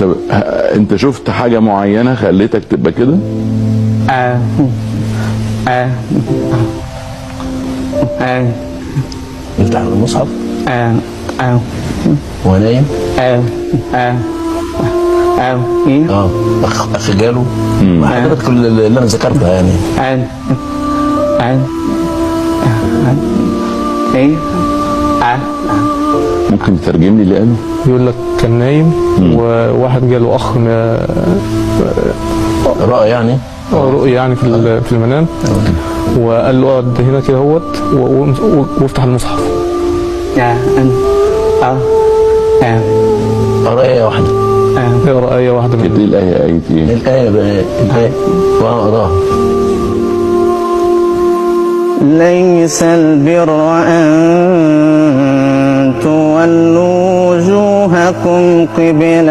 طب انت شفت حاجة معينة خليتك تبقى كده؟ يفتح المصحف وهو نايم. اخ جاله حضرتك اللي انا ذكرتها يعني. ممكن تترجم لي اللي قاله؟ يقول لك كان نايم وواحد جاله اخ رأى يعني رؤية يعني في المنام، وقال له اقعد هنا كده اهوت وافتح المصحف. اقرا آية واحدة. اقرا آية واحدة كانت ايه الآية؟ آية ايه؟ الآية واقراها. ليس البر أن تولوا وجوهكم قبل